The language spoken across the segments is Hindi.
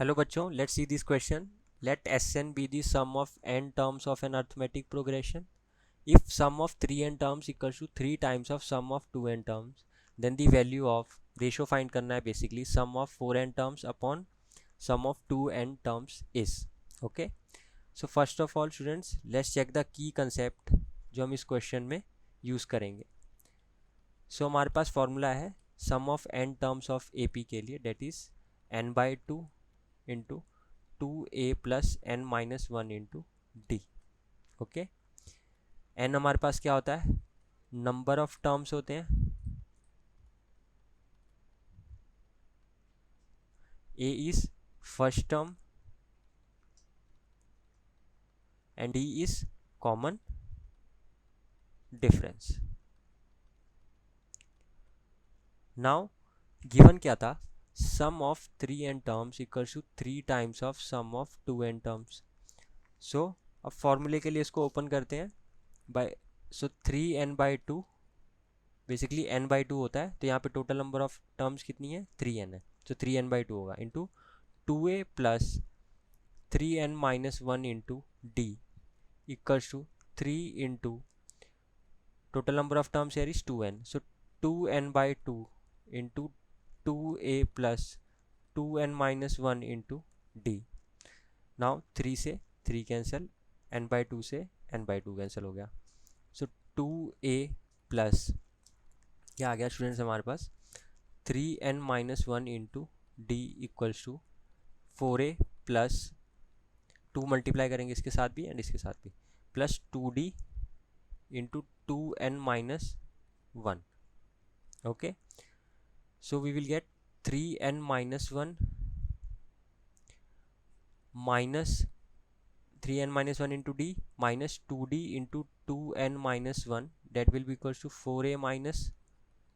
Hello बच्चों, let's see this question. Let Sn be the sum of n terms of an arithmetic progression. If sum of 3n terms equals to 3 times of sum of 2n terms, then the value of ratio find करना है basically sum of 4n terms upon sum of 2n terms is. Okay. So first of all students, let's check the key concept जो हम इस question में use करेंगे. So हमारे पास formula है sum of n terms of AP के लिए, that is n by 2 into 2a plus n minus 1 into d. Okay, n हमारे पास क्या होता है, नंबर ऑफ टर्म्स होते हैं. a is first term and d is common difference. Now given क्या था, sum of 3n terms equals to 3 times of sum of 2n terms. So अब फॉर्मूले के लिए इसको ओपन करते हैं बाय, सो 3n/2 बेसिकली n/2 होता है, तो यहाँ पे टोटल नंबर ऑफ टर्म्स कितनी है, 3n है, तो 3n/2 होगा into 2a plus 3n minus 1 into d equals to 3 into total number of terms here is 2n, so 2n/2 into 2a plus 2n minus 1 into d. Now 3 से 3 कैंसिल, n/2 से n/2 कैंसिल हो गया, सो 2a प्लस क्या आ गया स्टूडेंट्स हमारे पास 3n minus 1 into d equals to 4a plus 2 multiply करेंगे इसके साथ भी एंड इसके साथ भी, plus 2d into 2n minus 1. Okay, so we will get 3n minus 1 minus 3n minus 1 into d minus 2d into 2n minus 1, that will be equals to 4a minus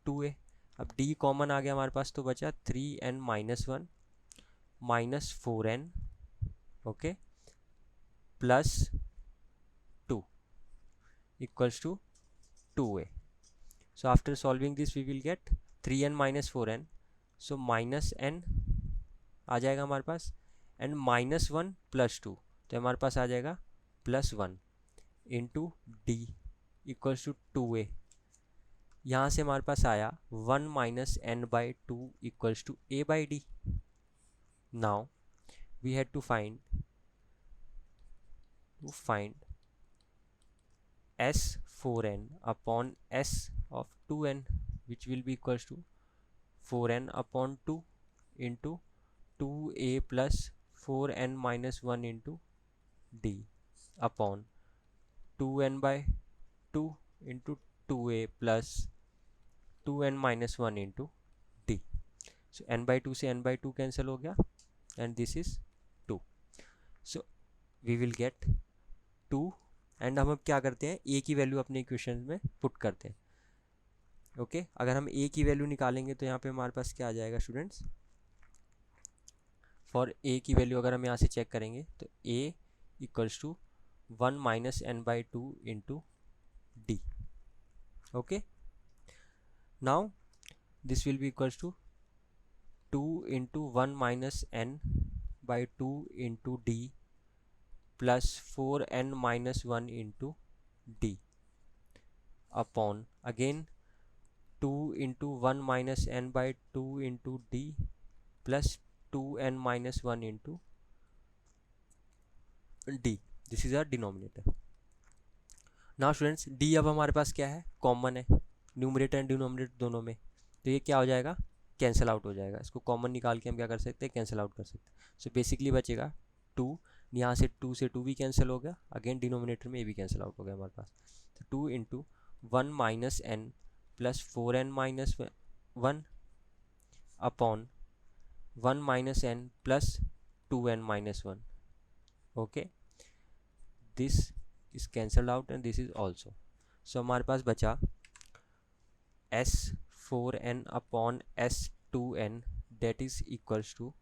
2a. अब d कॉमन आ गया हमारे पास, तो बचा 3n minus 1 minus 4n, okay, plus 2 equals to 2a. So after solving this we will get 3n minus 4n, so minus n आ जाएगा हमारे पास, एंड माइनस 1 प्लस 2, तो हमारे पास आ जाएगा plus 1 into d equals to 2a. यहाँ से हमारे पास आया 1 minus n/2 equals to a/d. Now we had to find s4n upon s of 2n, which will be equals to 4n upon 2 into 2a plus 4n minus 1 into d upon 2n/2 into 2a plus 2n minus 1 into d. So n/2 से n/2 कैंसिल हो गया and this is 2. So we will get 2, and हम अब क्या करते हैं, a की वैल्यू अपने इक्वेशन में पुट करते हैं. ओके, अगर हम a की वैल्यू निकालेंगे तो यहाँ पे हमारे पास क्या आ जाएगा स्टूडेंट्स, फॉर a की वैल्यू अगर हम यहाँ से चेक करेंगे तो a equals to 1 minus n/2 into d. Okay, now this will be equals to 2 into 1 minus n/2 into d plus 4n minus 1 into d upon again 2 into 1 minus n/2 into d plus 2n minus 1 into d. This is our denominator. Now students d अब हमारे पास क्या है, कॉमन है, न्यूमरेटर एंड डिनोमिनेटर दोनों में, तो ये क्या हो जाएगा, कैंसिल आउट हो जाएगा. इसको कॉमन निकाल के हम क्या कर सकते हैं, कैंसिल आउट कर सकते हैं. सो बेसिकली बचेगा 2, यहाँ से 2 भी कैंसिल हो गया, अगेन डिनोमिनेटर में ये भी कैंसिल आउट हो गया हमारे पास. तो 2 into 1 minus n plus 4n minus 1 upon 1 minus n plus 2n minus 1. Okay, this is cancelled out and this is also. So हमारे पास बचा s4n upon s2n, that is equals to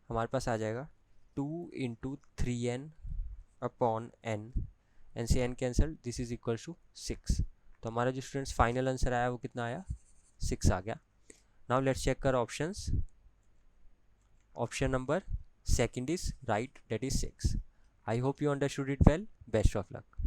हमारे पास आ जाएगा 2 into 3n upon n, N से n cancel, this is equals to 6. तो हमारा जो स्टूडेंट्स फाइनल आंसर आया वो कितना आया, 6 आ गया. नाउ लेट्स चेक कर options. Option number second is right, that is 6. I hope you understood it well. Best of luck.